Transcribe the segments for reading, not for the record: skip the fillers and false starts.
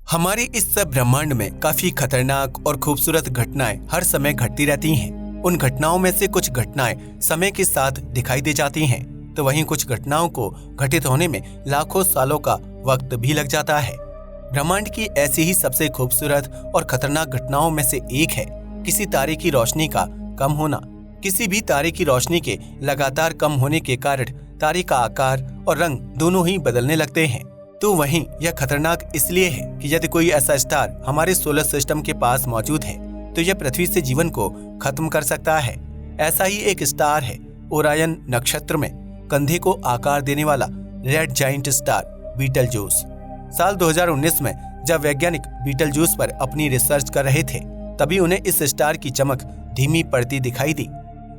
हमारे इस सब ब्रह्मांड में काफी खतरनाक और खूबसूरत घटनाएं हर समय घटती रहती हैं। उन घटनाओं में से कुछ घटनाएं समय के साथ दिखाई दे जाती हैं, तो वहीं कुछ घटनाओं को घटित होने में लाखों सालों का वक्त भी लग जाता है। ब्रह्मांड की ऐसी ही सबसे खूबसूरत और खतरनाक घटनाओं में से एक है किसी तारे की रोशनी का कम होना। किसी भी तारे की रोशनी के लगातार कम होने के कारण तारे का आकार और रंग दोनों ही बदलने लगते हैं। तो वहीं यह खतरनाक इसलिए है कि यदि कोई ऐसा स्टार हमारे सोलर सिस्टम के पास मौजूद है तो यह पृथ्वी से जीवन को खत्म कर सकता है। ऐसा ही एक स्टार है ओरायन नक्षत्र में कंधे को आकार देने वाला रेड जाइंट स्टार बीटलजूस। साल 2019 में जब वैज्ञानिक बीटलजूस पर अपनी रिसर्च कर रहे थे तभी उन्हें इस स्टार की चमक धीमी पड़ती दिखाई दी।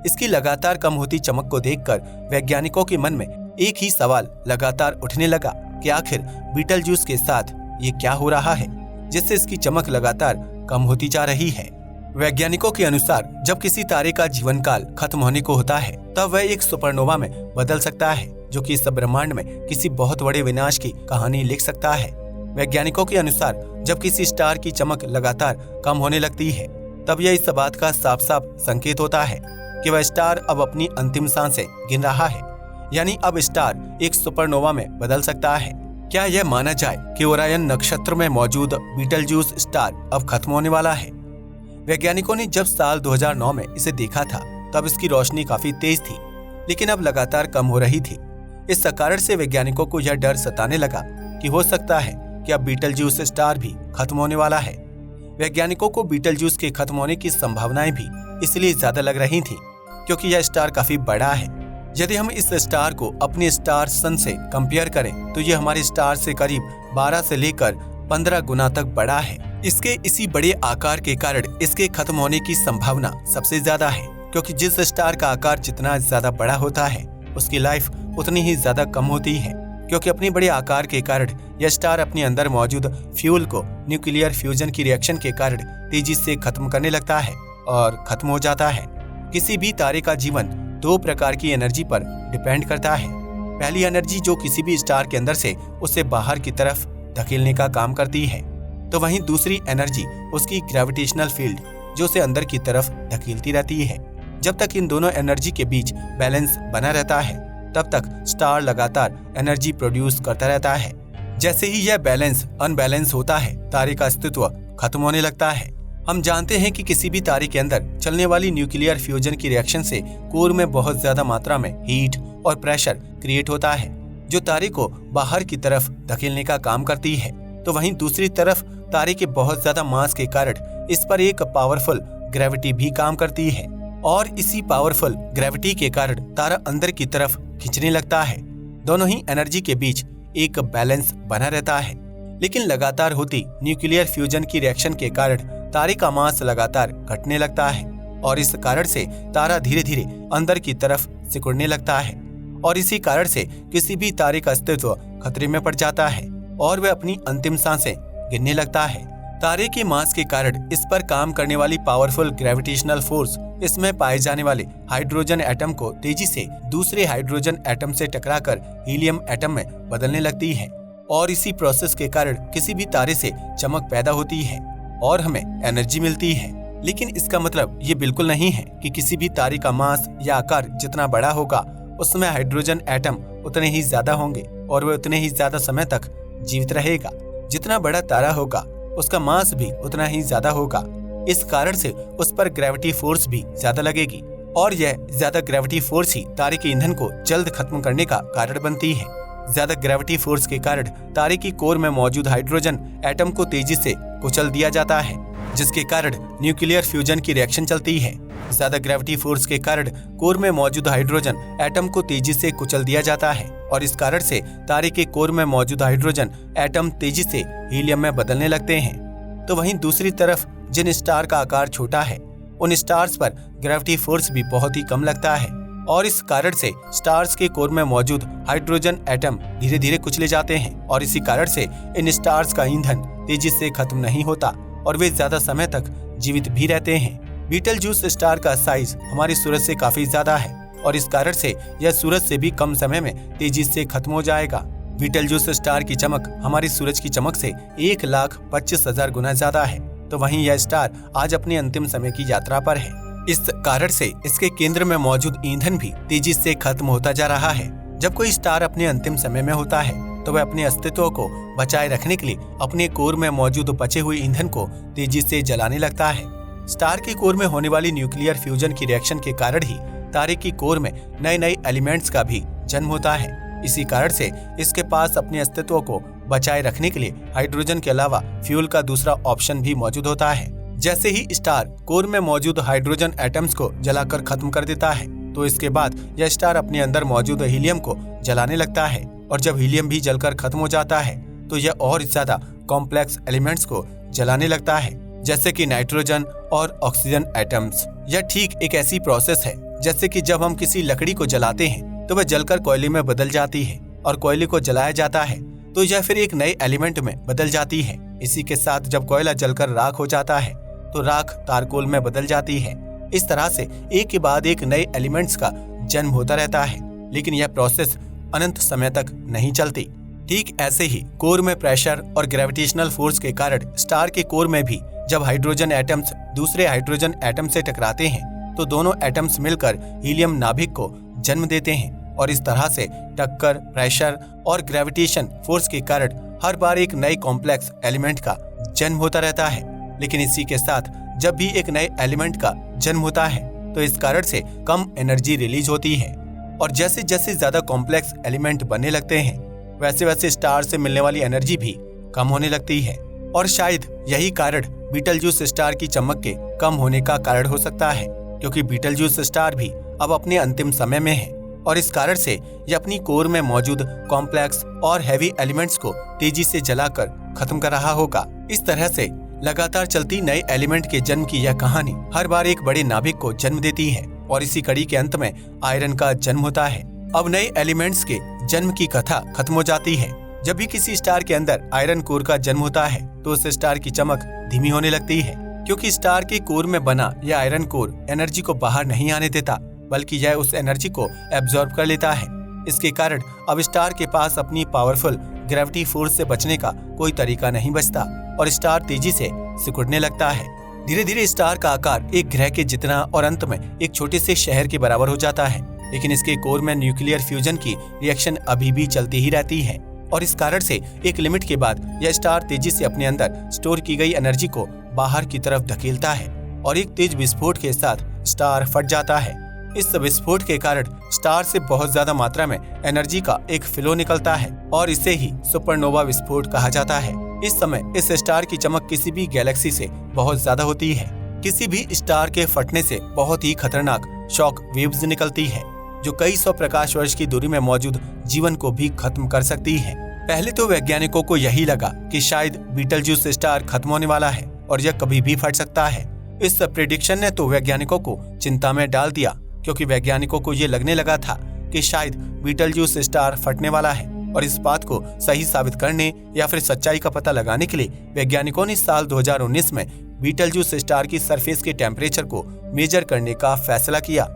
इसकी लगातार कम होती चमक को देखकर वैज्ञानिकों के मन में एक ही सवाल लगातार उठने लगा कि आखिर बीटलजूस के साथ ये क्या हो रहा है जिससे इसकी चमक लगातार कम होती जा रही है। वैज्ञानिकों के अनुसार जब किसी तारे का जीवन काल खत्म होने को होता है तब वह एक सुपरनोवा में बदल सकता है, जो कि इस ब्रह्मांड में किसी बहुत बड़े विनाश की कहानी लिख सकता है। वैज्ञानिकों के अनुसार जब किसी स्टार की चमक लगातार कम होने लगती है तब यह इस बात का साफ साफ संकेत होता है कि वह स्टार अब अपनी अंतिम सांसें गिन रहा है, यानी अब स्टार एक सुपरनोवा में बदल सकता है। क्या यह माना जाए कि ओरायन नक्षत्र में मौजूद बीटलजूस स्टार अब खत्म होने वाला है? वैज्ञानिकों ने जब साल 2009 में इसे देखा था तब इसकी रोशनी काफी तेज थी, लेकिन अब लगातार कम हो रही थी। इस कारण से वैज्ञानिकों को यह डर सताने लगा कि हो सकता है कि अब बीटलजूस स्टार भी खत्म होने वाला है। वैज्ञानिकों को बीटलजूस के खत्म होने की संभावनाएं भी इसलिए ज्यादा लग रही थी क्योंकि यह स्टार काफी बड़ा है। यदि हम इस स्टार को अपने स्टार सन से कंपेयर करें तो यह हमारे स्टार से करीब 12 से लेकर 15 गुना तक बड़ा है। इसके इसी बड़े आकार के कारण इसके खत्म होने की संभावना सबसे ज्यादा है, क्योंकि जिस स्टार का आकार जितना ज्यादा बड़ा होता है उसकी लाइफ उतनी ही ज्यादा कम होती है, क्योंकि अपने बड़े आकार के कारण यह स्टार अपने अंदर मौजूद फ्यूल को न्यूक्लियर फ्यूजन की रिएक्शन के कारण तेजी से खत्म करने लगता है और खत्म हो जाता है। किसी भी तारे का जीवन दो प्रकार की एनर्जी पर डिपेंड करता है। पहली एनर्जी जो किसी भी स्टार के अंदर से उसे बाहर की तरफ धकेलने का काम करती है, तो वहीं दूसरी एनर्जी उसकी ग्रेविटेशनल फील्ड जो उसे अंदर की तरफ धकेलती रहती है। जब तक इन दोनों एनर्जी के बीच बैलेंस बना रहता है तब तक स्टार लगातार एनर्जी प्रोड्यूस करता रहता है। जैसे ही यह बैलेंस अनबैलेंस होता है तारे का अस्तित्व खत्म होने लगता है। हम जानते हैं कि किसी भी तारे के अंदर चलने वाली न्यूक्लियर फ्यूजन की रिएक्शन से कोर में बहुत ज्यादा मात्रा में हीट और प्रेशर क्रिएट होता है जो तारे को बाहर की तरफ धकेलने का काम करती है। तो वहीं दूसरी तरफ तारे के बहुत ज्यादा मास के कारण इस पर एक पावरफुल ग्रेविटी भी काम करती है, और इसी पावरफुल ग्रेविटी के कारण तारा अंदर की तरफ खींचने लगता है। दोनों ही एनर्जी के बीच एक बैलेंस बना रहता है, लेकिन लगातार होती न्यूक्लियर फ्यूजन की रिएक्शन के कारण तारे का मास लगातार घटने लगता है, और इस कारण से तारा धीरे धीरे अंदर की तरफ सिकुड़ने लगता है, और इसी कारण से किसी भी तारे का अस्तित्व खतरे में पड़ जाता है और वह अपनी अंतिम सांसें गिनने लगता है। तारे के मास के कारण इस पर काम करने वाली पावरफुल ग्रेविटेशनल फोर्स इसमें पाए जाने वाले हाइड्रोजन एटम को तेजी से दूसरे हाइड्रोजन एटम से टकराकर हीलियम एटम में बदलने लगती है, और इसी प्रोसेस के कारण किसी भी तारे से चमक पैदा होती है और हमें एनर्जी मिलती है। लेकिन इसका मतलब ये बिल्कुल नहीं है कि किसी भी तारे का मास या आकार जितना बड़ा होगा उसमें हाइड्रोजन एटम उतने ही ज्यादा होंगे और वह उतने ही ज्यादा समय तक जीवित रहेगा। जितना बड़ा तारा होगा उसका मास भी उतना ही ज्यादा होगा। इस कारण से उस पर ग्रेविटी फोर्स भी ज्यादा लगेगी, और यह ज्यादा ग्रेविटी फोर्स ही तारे के ईंधन को जल्द खत्म करने का कारण बनती है। ज्यादा ग्रेविटी फोर्स के कारण तारे की कोर में मौजूद हाइड्रोजन एटम को तेजी से कुचल दिया जाता है, जिसके कारण न्यूक्लियर फ्यूजन की रिएक्शन चलती है। ज्यादा ग्रेविटी फोर्स के कारण कोर में मौजूद हाइड्रोजन एटम को तेजी से कुचल दिया जाता है, और इस कारण से तारे के कोर में मौजूद हाइड्रोजन एटम तेजी से हीलियम में बदलने लगते हैं। तो वहीं दूसरी तरफ जिन स्टार का आकार छोटा है उन स्टार्स पर ग्रेविटी फोर्स भी बहुत ही कम लगता है, और इस कारण से स्टार्स के कोर में मौजूद हाइड्रोजन एटम धीरे धीरे कुचले जाते हैं, और इसी कारण से इन स्टार्स का ईंधन तेजी से खत्म नहीं होता और वे ज्यादा समय तक जीवित भी रहते हैं। बीटलजूस स्टार का साइज हमारे सूरज से काफी ज्यादा है, और इस कारण से यह सूरज से भी कम समय में तेजी से खत्म हो जाएगा। बीटलजूस स्टार की चमक हमारी सूरज की चमक से 1,25,000 गुना ज्यादा है, तो वहीं यह स्टार आज अपने अंतिम समय की यात्रा पर है। इस कारण से इसके केंद्र में मौजूद ईंधन भी तेजी से खत्म होता जा रहा है। जब कोई स्टार अपने अंतिम समय में होता है तो वह अपने अस्तित्व को बचाए रखने के लिए अपने कोर में मौजूद बचे हुए ईंधन को तेजी से जलाने लगता है। स्टार के कोर में होने वाली न्यूक्लियर फ्यूजन की रिएक्शन के कारण ही तारे की कोर में नए नए एलिमेंट्स का भी जन्म होता है। इसी कारण से इसके पास अपने अस्तित्व को बचाए रखने के लिए हाइड्रोजन के अलावा फ्यूल का दूसरा ऑप्शन भी मौजूद होता है। जैसे ही स्टार कोर में मौजूद हाइड्रोजन एटम्स को जलाकर खत्म कर देता है तो इसके बाद यह स्टार अपने अंदर मौजूद हीलियम को जलाने लगता है, और जब हीलियम भी जलकर खत्म हो जाता है तो यह और ज्यादा कॉम्प्लेक्स एलिमेंट्स को जलाने लगता है, जैसे कि नाइट्रोजन और ऑक्सीजन एटम्स। यह ठीक एक ऐसी प्रोसेस है जैसे कि जब हम किसी लकड़ी को जलाते हैं तो वह जलकर कोयले में बदल जाती है, और कोयले को जलाया जाता है तो यह फिर एक नए एलिमेंट में बदल जाती है। इसी के साथ जब कोयला जलकर राख हो जाता है तो राख तारकोल में बदल जाती है। इस तरह से एक के बाद एक नए एलिमेंट्स का जन्म होता रहता है, लेकिन यह प्रोसेस अनंत समय तक नहीं चलती। ठीक ऐसे ही कोर में प्रेशर और ग्रेविटेशनल फोर्स के कारण स्टार के कोर में भी जब हाइड्रोजन एटम्स दूसरे हाइड्रोजन एटम से टकराते हैं तो दोनों एटम्स मिलकर हीलियम नाभिक को जन्म देते हैं, और इस तरह से टक्कर, प्रेशर और ग्रेविटेशन फोर्स के कारण हर बार एक नए कॉम्प्लेक्स एलिमेंट का जन्म होता रहता है। लेकिन इसी के साथ जब भी एक नए एलिमेंट का जन्म होता है तो इस कारण से कम एनर्जी रिलीज होती है, और जैसे जैसे ज्यादा कॉम्प्लेक्स एलिमेंट बनने लगते हैं वैसे वैसे स्टार से मिलने वाली एनर्जी भी कम होने लगती है। और शायद यही कारण बीटलजूस स्टार की चमक के कम होने का कारण हो सकता है, क्योंकि बीटलजूस स्टार भी अब अपने अंतिम समय में है, और इस कारण से यह अपनी कोर में मौजूद कॉम्प्लेक्स और हैवी एलिमेंट्स को तेजी से जलाकर खत्म कर रहा होगा। इस तरह से लगातार चलती नए एलिमेंट के जन्म की यह कहानी हर बार एक बड़े नाभिक को जन्म देती है, और इसी कड़ी के अंत में आयरन का जन्म होता है। अब नए एलिमेंट्स के जन्म की कथा खत्म हो जाती है। जब भी किसी स्टार के अंदर आयरन कोर का जन्म होता है तो उस स्टार की चमक धीमी होने लगती है, क्योंकि स्टार के कोर में बना यह आयरन कोर एनर्जी को बाहर नहीं आने देता, बल्कि यह उस एनर्जी को एब्जॉर्ब कर लेता है। इसके कारण अब स्टार के पास अपनी पावरफुल ग्रेविटी फोर्स से बचने का कोई तरीका नहीं बचता, और स्टार तेजी से सिकुड़ने लगता है। धीरे धीरे स्टार का आकार एक ग्रह के जितना और अंत में एक छोटे से शहर के बराबर हो जाता है, लेकिन इसके कोर में न्यूक्लियर फ्यूजन की रिएक्शन अभी भी चलती ही रहती है, और इस कारण से एक लिमिट के बाद यह स्टार तेजी से अपने अंदर स्टोर की गई एनर्जी को बाहर की तरफ धकेलता है, और एक तेज विस्फोट के साथ स्टार फट जाता है। इस विस्फोट के कारण स्टार से बहुत ज्यादा मात्रा में एनर्जी का एक फ्लो निकलता है, और इसे ही सुपरनोवा विस्फोट कहा जाता है। इस समय इस स्टार की चमक किसी भी गैलेक्सी से बहुत ज्यादा होती है। किसी भी स्टार के फटने से बहुत ही खतरनाक शॉक वेव्स निकलती है, जो कई सौ प्रकाश वर्ष की दूरी में मौजूद जीवन को भी खत्म कर सकती है। पहले तो वैज्ञानिकों को यही लगा कि शायद बीटलजूस स्टार खत्म होने वाला है और यह कभी भी फट सकता है। इस प्रेडिक्शन ने तो वैज्ञानिकों को चिंता में डाल दिया, क्योंकि वैज्ञानिकों को ये लगने लगा था कि शायद बीटलजूस स्टार फटने वाला है, और इस बात को सही साबित करने या फिर सच्चाई का पता लगाने के लिए वैज्ञानिकों ने साल 2019 में बीटलजूस स्टार की सरफेस के टेम्परेचर को मेजर करने का फैसला किया।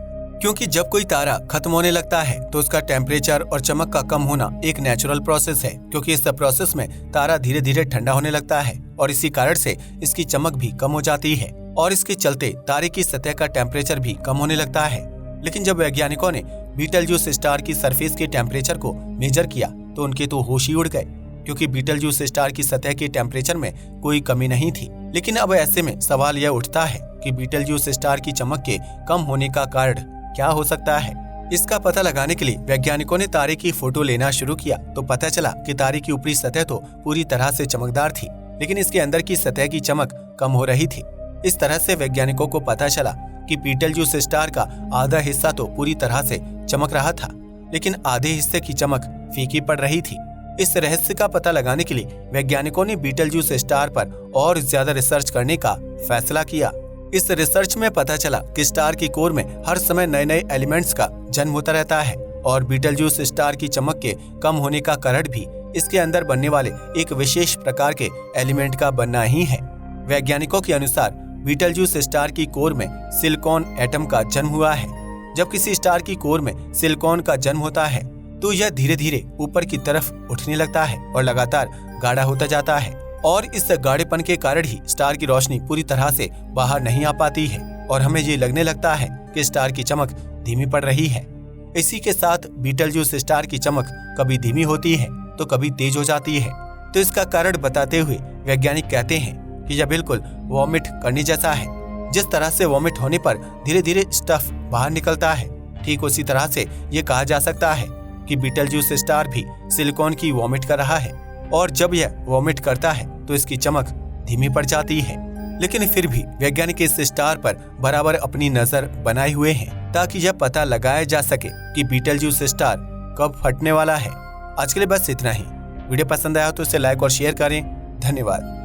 क्योंकि जब कोई तारा खत्म होने लगता है तो उसका टेम्परेचर और चमक का कम होना एक नेचुरल प्रोसेस है, क्योंकि इस प्रोसेस में तारा धीरे धीरे ठंडा होने लगता है, और इसी कारण से इसकी चमक भी कम हो जाती है, और इसके चलते तारे की सतह का टेम्परेचर भी कम होने लगता है। लेकिन जब वैज्ञानिकों ने बीटलजूस स्टार की सरफेस के टेम्परेचर को मेजर किया तो उनके तो होश ही उड़ गए, क्योंकि बीटलजूस स्टार की सतह के टेम्परेचर में कोई कमी नहीं थी। लेकिन अब ऐसे में सवाल यह उठता है कि बीटलजूस स्टार की चमक के कम होने का कारण क्या हो सकता है। इसका पता लगाने के लिए वैज्ञानिकों ने तारे की फोटो लेना शुरू किया तो पता चला कि तारे की ऊपरी सतह तो पूरी तरह से चमकदार थी, लेकिन इसके अंदर की सतह की चमक कम हो रही थी। इस तरह से वैज्ञानिकों को पता चला कि बीटलजूस स्टार का आधा हिस्सा तो पूरी तरह से चमक रहा था, लेकिन आधे हिस्से की चमक फीकी पड़ रही थी। इस रहस्य का पता लगाने के लिए वैज्ञानिकों ने बीटलजूस स्टार पर और ज्यादा रिसर्च करने का फैसला किया। इस रिसर्च में पता चला कि स्टार की कोर में हर समय नए नए एलिमेंट्स का जन्म होता रहता है, और बीटलजूस स्टार की चमक के कम होने का कारण भी इसके अंदर बनने वाले एक विशेष प्रकार के एलिमेंट का बनना ही है। वैज्ञानिकों के अनुसार बीटलजूस स्टार की कोर में सिलिकॉन एटम का जन्म हुआ है। जब किसी स्टार की कोर में सिलिकॉन का जन्म होता है तो यह धीरे धीरे ऊपर की तरफ उठने लगता है और लगातार गाढ़ा होता जाता है। और इस गाढ़ेपन के कारण ही स्टार की रोशनी पूरी तरह से बाहर नहीं आ पाती है और हमें ये लगने लगता है कि स्टार की चमक धीमी पड़ रही है। इसी के साथ बीटलजूस स्टार की चमक कभी धीमी होती है तो कभी तेज हो जाती है। तो इसका कारण बताते हुए वैज्ञानिक कहते हैं कि यह बिल्कुल वॉमिट करने जैसा है। जिस तरह से वॉमिट होने पर धीरे धीरे स्टफ बाहर निकलता है, ठीक उसी तरह से ये कहा जा सकता है कि बीटलजूस स्टार भी सिलिकॉन की वॉमिट कर रहा है और जब यह वॉमिट करता है तो इसकी चमक धीमी पड़ जाती है। लेकिन फिर भी वैज्ञानिक इस स्टार पर बराबर अपनी नजर बनाए हुए हैं ताकि यह पता लगाया जा सके कि बीटलजूस स्टार कब फटने वाला है। आज के लिए बस इतना ही। वीडियो पसंद आया तो इसे लाइक और शेयर करें। धन्यवाद।